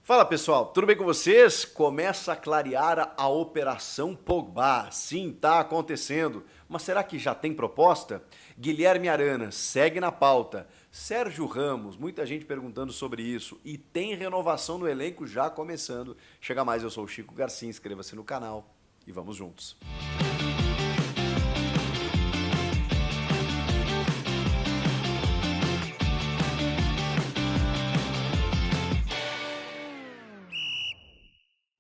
Fala pessoal, tudo bem com vocês? Começa a clarear a Operação Pogba. Sim, tá acontecendo. Mas será que já tem proposta? Guilherme Arana segue na pauta. Sérgio Ramos, muita gente perguntando sobre isso. E tem renovação no elenco já começando. Chega mais, eu sou o Chico Garcia, inscreva-se no canal e vamos juntos.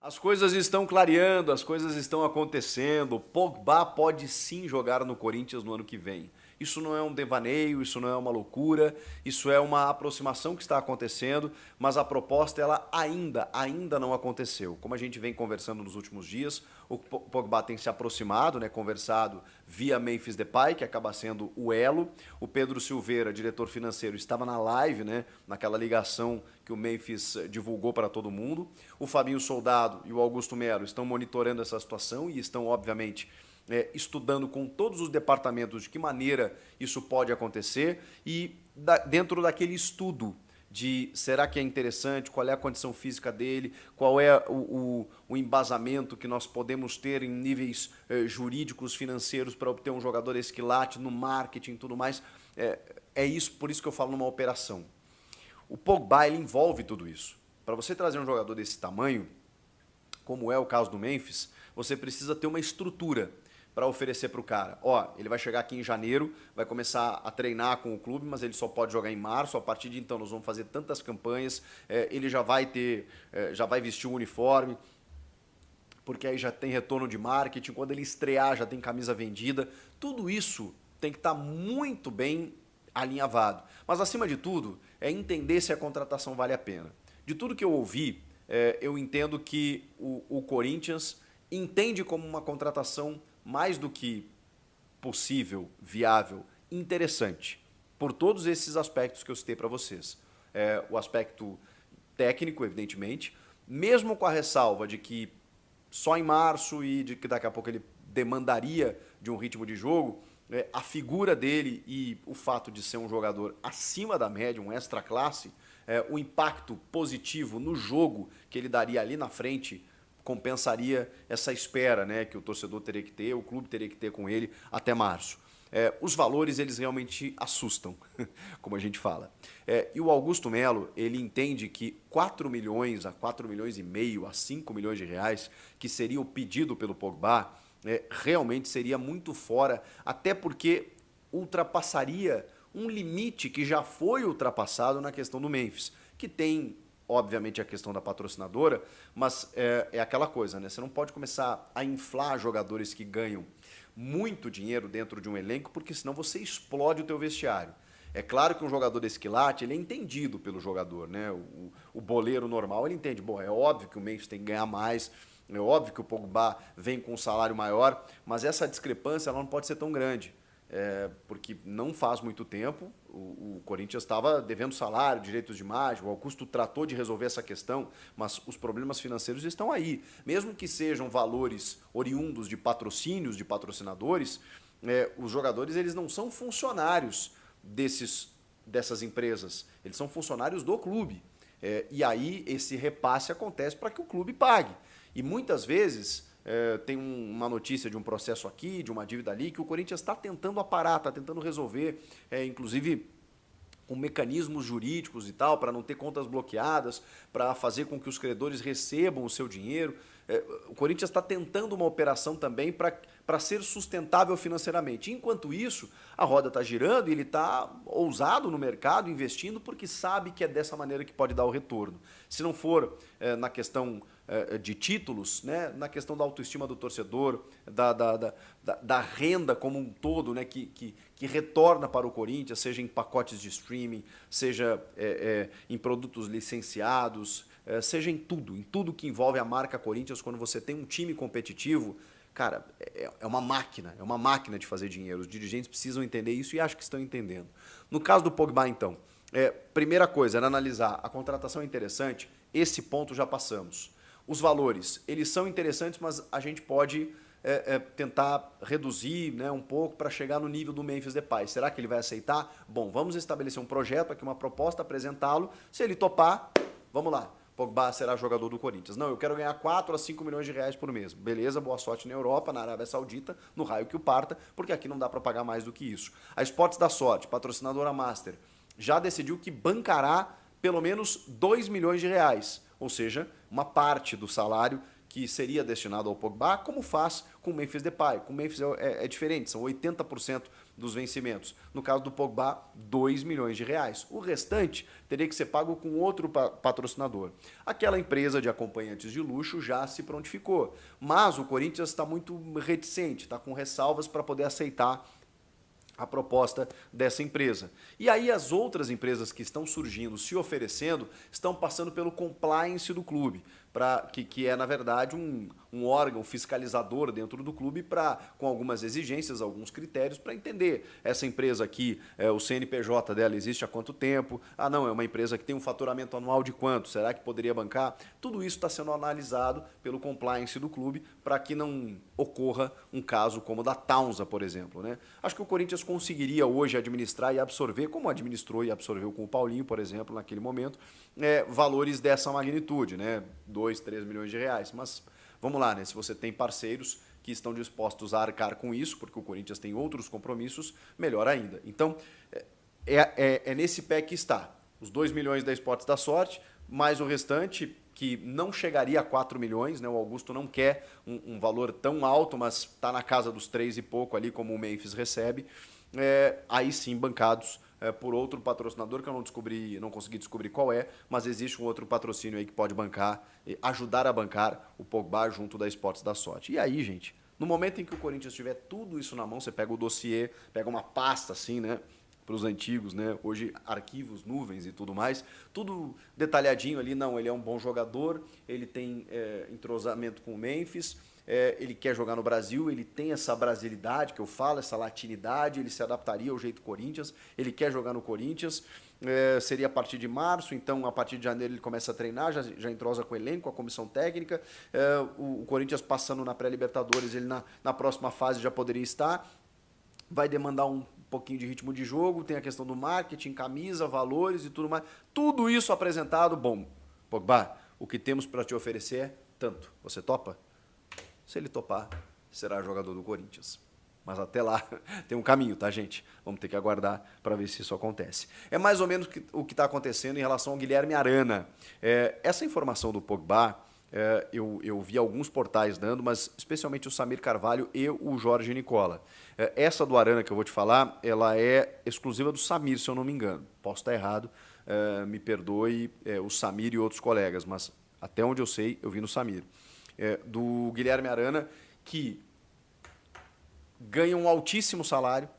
As coisas estão clareando, as coisas estão acontecendo. Pogba pode sim jogar no Corinthians no ano que vem. Isso não é um devaneio, isso não é uma loucura, isso é uma aproximação que está acontecendo, mas a proposta ela ainda não aconteceu. Como a gente vem conversando nos últimos dias, o Pogba tem se aproximado, né, conversado via Memphis Depay, que acaba sendo o elo. O Pedro Silveira, diretor financeiro, estava na live, né, naquela ligação que o Memphis divulgou para todo mundo. O Fabinho Soldado e o Augusto Melo estão monitorando essa situação e estão, obviamente, estudando com todos os departamentos de que maneira isso pode acontecer e dentro daquele estudo de será que é interessante, qual é a condição física dele, qual é o embasamento que nós podemos ter em níveis jurídicos, financeiros para obter um jogador esquilate, no marketing e tudo mais. É isso, por isso que eu falo numa operação. O Pogba ele envolve tudo isso. Para você trazer um jogador desse tamanho, como é o caso do Memphis, você precisa ter uma estrutura para oferecer para o cara. Ó, ele vai chegar aqui em janeiro, vai começar a treinar com o clube, mas ele só pode jogar em março. A partir de então nós vamos fazer tantas campanhas, ele já vai vestir o uniforme, porque aí já tem retorno de marketing, quando ele estrear já tem camisa vendida. Tudo isso tem que estar muito bem alinhavado. Mas acima de tudo, é entender se a contratação vale a pena. De tudo que eu ouvi, eu entendo que o Corinthians entende como uma contratação mais do que possível, viável, interessante, por todos esses aspectos que eu citei para vocês. O aspecto técnico, evidentemente, mesmo com a ressalva de que só em março e de que daqui a pouco ele demandaria de um ritmo de jogo, a figura dele e o fato de ser um jogador acima da média, um extra classe, o impacto positivo no jogo que ele daria ali na frente compensaria essa espera, né, que o torcedor teria que ter, o clube teria que ter com ele até março. Os valores, eles realmente assustam, como a gente fala. E o Augusto Melo, ele entende que 4 milhões a 4 milhões e meio a 5 milhões de reais, que seria o pedido pelo Pogba, realmente seria muito fora, até porque ultrapassaria um limite que já foi ultrapassado na questão do Memphis, que tem, obviamente, a questão da patrocinadora, mas é aquela coisa, né? Você não pode começar a inflar jogadores que ganham muito dinheiro dentro de um elenco, porque senão você explode o teu vestiário. É claro que um jogador desse quilate, ele é entendido pelo jogador, né? O boleiro normal, ele entende, bom, é óbvio que o Memphis tem que ganhar mais, é óbvio que o Pogba vem com um salário maior, mas essa discrepância ela não pode ser tão grande. Porque não faz muito tempo, o Corinthians estava devendo salário, direitos de imagem, o Augusto tratou de resolver essa questão, mas os problemas financeiros estão aí. Mesmo que sejam valores oriundos de patrocínios, de patrocinadores, os jogadores eles não são funcionários dessas empresas, eles são funcionários do clube. E aí esse repasse acontece para que o clube pague. E muitas vezes tem uma notícia de um processo aqui, de uma dívida ali, que o Corinthians está tentando aparar, está tentando resolver, inclusive com mecanismos jurídicos e tal, para não ter contas bloqueadas, para fazer com que os credores recebam o seu dinheiro. O Corinthians está tentando uma operação também para ser sustentável financeiramente. Enquanto isso, a roda está girando e ele está ousado no mercado, investindo, porque sabe que é dessa maneira que pode dar o retorno. Se não for na questão de títulos, né, na questão da autoestima do torcedor, da renda como um todo, né, que retorna para o Corinthians, seja em pacotes de streaming, seja em produtos licenciados, seja em tudo que envolve a marca Corinthians. Quando você tem um time competitivo, cara, é uma máquina de fazer dinheiro. Os dirigentes precisam entender isso e acho que estão entendendo. No caso do Pogba, então, primeira coisa era analisar, a contratação é interessante, esse ponto já passamos. Os valores, eles são interessantes, mas a gente pode tentar reduzir, né, um pouco para chegar no nível do Memphis Depay. Será que ele vai aceitar? Bom, vamos estabelecer um projeto aqui, uma proposta, apresentá-lo. Se ele topar, vamos lá. Pogba será jogador do Corinthians. Não, eu quero ganhar 4 a 5 milhões de reais por mês. Beleza, boa sorte na Europa, na Arábia Saudita, no raio que o parta, porque aqui não dá para pagar mais do que isso. A Esportes da Sorte, patrocinadora Master, já decidiu que bancará pelo menos 2 milhões de reais, ou seja, uma parte do salário que seria destinado ao Pogba, como faz com o Memphis Depay. Com o Memphis é diferente, são 80% dos vencimentos. No caso do Pogba, 2 milhões de reais. O restante teria que ser pago com outro patrocinador. Aquela empresa de acompanhantes de luxo já se prontificou, mas o Corinthians está muito reticente, está com ressalvas para poder aceitar a proposta dessa empresa. E aí as outras empresas que estão surgindo, se oferecendo, estão passando pelo compliance do clube, que é, na verdade, um órgão fiscalizador dentro do clube com algumas exigências, alguns critérios para entender. Essa empresa aqui, o CNPJ dela existe há quanto tempo? Ah, não, é uma empresa que tem um faturamento anual de quanto? Será que poderia bancar? Tudo isso está sendo analisado pelo compliance do clube para que não ocorra um caso como o da Taunza, por exemplo, né? Acho que o Corinthians conseguiria hoje administrar e absorver, como administrou e absorveu com o Paulinho, por exemplo, naquele momento, valores dessa magnitude, né? 2, 3 milhões de reais. Mas vamos lá, né? Se você tem parceiros que estão dispostos a arcar com isso, porque o Corinthians tem outros compromissos, melhor ainda. Então, é nesse pé que está. Os 2 milhões da Esportes da Sorte, mais o restante, que não chegaria a 4 milhões, né? O Augusto não quer um valor tão alto, mas está na casa dos 3 e pouco ali, como o Memphis recebe. Aí sim, bancados por outro patrocinador que eu não consegui descobrir qual é, mas existe um outro patrocínio aí que pode bancar, ajudar a bancar o Pogba junto da Esportes da Sorte. E aí, gente, no momento em que o Corinthians tiver tudo isso na mão, você pega o dossiê, pega uma pasta assim, né? Para os antigos, né? Hoje arquivos, nuvens e tudo mais, tudo detalhadinho ali. Não, ele é um bom jogador, ele tem entrosamento com o Memphis, ele quer jogar no Brasil, ele tem essa brasilidade que eu falo, essa latinidade, ele se adaptaria ao jeito Corinthians, ele quer jogar no Corinthians, seria a partir de março, então a partir de janeiro ele começa a treinar, já entrosa com o elenco, com a comissão técnica, o Corinthians passando na pré-Libertadores, ele na próxima fase já poderia estar, vai demandar um pouquinho de ritmo de jogo, tem a questão do marketing, camisa, valores e tudo mais. Tudo isso apresentado, bom, Pogba, o que temos para te oferecer é tanto. Você topa? Se ele topar, será jogador do Corinthians. Mas até lá tem um caminho, tá, gente? Vamos ter que aguardar para ver se isso acontece. É mais ou menos o que está acontecendo em relação ao Guilherme Arana. Essa informação do Pogba, eu vi alguns portais dando, mas especialmente o Samir Carvalho e o Jorge Nicola. Essa do Arana que eu vou te falar, ela é exclusiva do Samir, se eu não me engano. Posso estar errado, me perdoe o Samir e outros colegas, mas até onde eu sei, eu vi no Samir. Do Guilherme Arana, que ganha um altíssimo salário,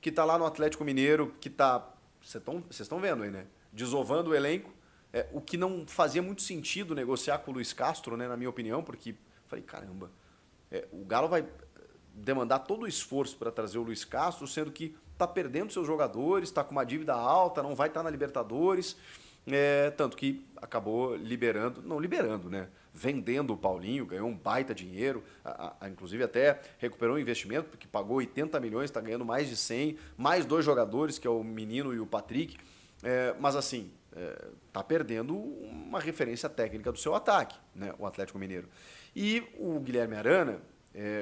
que está lá no Atlético Mineiro, que está... Vocês estão vendo aí, né? Desovando o elenco. O que não fazia muito sentido negociar com o Luiz Castro, né, na minha opinião, porque falei, caramba, o Galo vai demandar todo o esforço para trazer o Luiz Castro, sendo que está perdendo seus jogadores, está com uma dívida alta, não vai estar na Libertadores, tanto que acabou né, vendendo o Paulinho, ganhou um baita dinheiro, inclusive até recuperou o investimento, porque pagou 80 milhões, está ganhando mais de 100, mais 2 jogadores, que é o Menino e o Patrick, mas assim, está perdendo uma referência técnica do seu ataque, né, o Atlético Mineiro. E o Guilherme Arana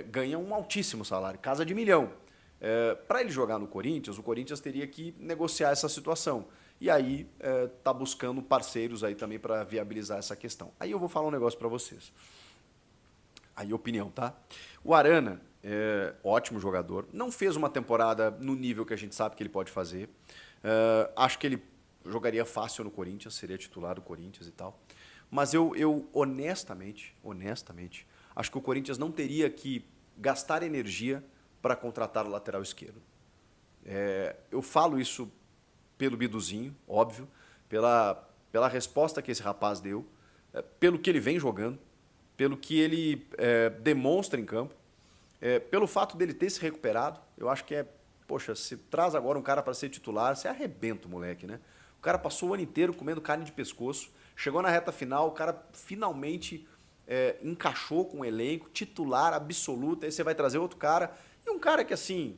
ganha um altíssimo salário, casa de 1 milhão. Para ele jogar no Corinthians, o Corinthians teria que negociar essa situação. E aí está buscando parceiros aí também para viabilizar essa questão. Aí eu vou falar um negócio para vocês. Aí opinião, tá? O Arana, ótimo jogador, não fez uma temporada no nível que a gente sabe que ele pode fazer. Acho que ele jogaria fácil no Corinthians, seria titular do Corinthians e tal. Mas eu honestamente, acho que o Corinthians não teria que gastar energia para contratar o lateral esquerdo. Eu falo isso pelo Biduzinho, óbvio, pela resposta que esse rapaz deu, pelo que ele vem jogando, pelo que ele demonstra em campo, pelo fato dele ter se recuperado. Eu acho que poxa, se traz agora um cara para ser titular, você arrebenta o moleque, né? O cara passou o ano inteiro comendo carne de pescoço, chegou na reta final, o cara finalmente encaixou com o elenco, titular absoluto, aí você vai trazer outro cara, e um cara que assim,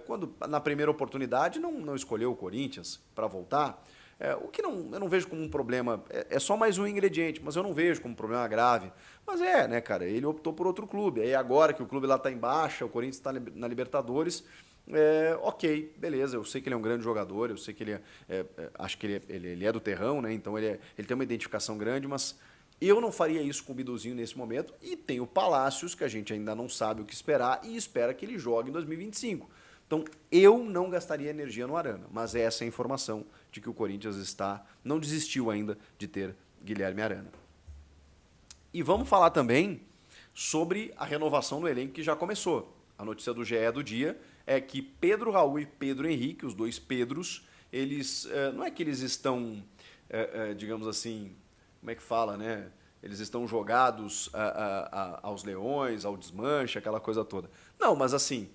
quando na primeira oportunidade não escolheu o Corinthians para voltar, O que eu não vejo como um problema, é só mais um ingrediente, mas eu não vejo como um problema grave. Mas né, cara, ele optou por outro clube. Aí agora que o clube lá está em baixa, o Corinthians está na Libertadores, ok, beleza, eu sei que ele é um grande jogador, eu sei que acho que ele é do terrão, né? Então ele tem uma identificação grande, mas eu não faria isso com o Biduzinho nesse momento. E tem o Palácios, que a gente ainda não sabe o que esperar e espera que ele jogue em 2025. Então eu não gastaria energia no Arana, mas essa é a informação de que o Corinthians não desistiu ainda de ter Guilherme Arana. E vamos falar também sobre a renovação do elenco que já começou. A notícia do GE do dia é que Pedro Raul e Pedro Henrique, os dois Pedros, eles não é que eles estão, digamos assim, como é que fala, né? Eles estão jogados aos leões, ao desmanche, aquela coisa toda. Não, mas assim,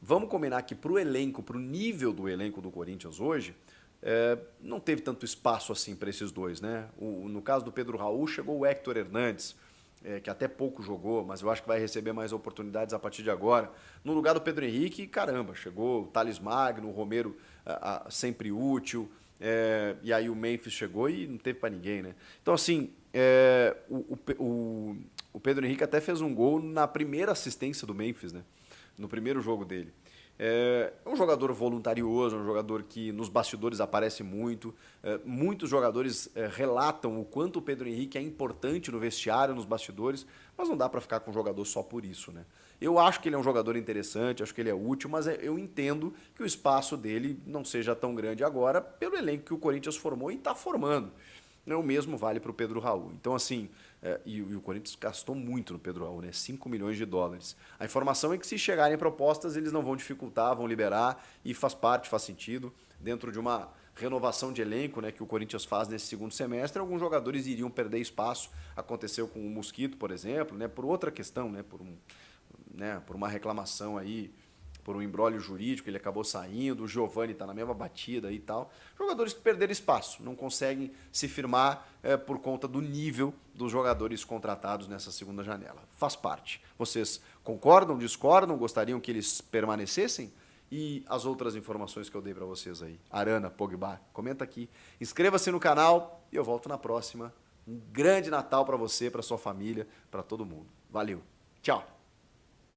vamos combinar que para o elenco, para o nível do elenco do Corinthians hoje, não teve tanto espaço assim para esses dois, né? No caso do Pedro Raul, chegou o Héctor Hernandes, que até pouco jogou, mas eu acho que vai receber mais oportunidades a partir de agora. No lugar do Pedro Henrique, caramba, chegou o Thales Magno, o Romero sempre útil, e aí o Memphis chegou e não teve para ninguém, né? Então, assim, o Pedro Henrique até fez um gol na primeira assistência do Memphis, né? No primeiro jogo dele. É um jogador voluntarioso, um jogador que nos bastidores aparece muito. Muitos jogadores relatam o quanto o Pedro Henrique é importante no vestiário, nos bastidores, mas não dá para ficar com um jogador só por isso, né? Eu acho que ele é um jogador interessante, acho que ele é útil, mas eu entendo que o espaço dele não seja tão grande agora pelo elenco que o Corinthians formou e está formando. O mesmo vale para o Pedro Raul. Então, assim, e o Corinthians gastou muito no Pedro Raul, né? 5 milhões de dólares. A informação é que se chegarem propostas, eles não vão dificultar, vão liberar, e faz parte, faz sentido. Dentro de uma renovação de elenco, né, que o Corinthians faz nesse segundo semestre, alguns jogadores iriam perder espaço. Aconteceu com o Mosquito, por exemplo, né, por outra questão, né, por uma reclamação aí, por um imbróglio jurídico, ele acabou saindo, o Giovani está na mesma batida e tal. Jogadores que perderam espaço, não conseguem se firmar por conta do nível dos jogadores contratados nessa segunda janela. Faz parte. Vocês concordam, discordam, gostariam que eles permanecessem? E as outras informações que eu dei para vocês aí. Arana, Pogba, comenta aqui. Inscreva-se no canal e eu volto na próxima. Um grande Natal para você, para sua família, para todo mundo. Valeu. Tchau.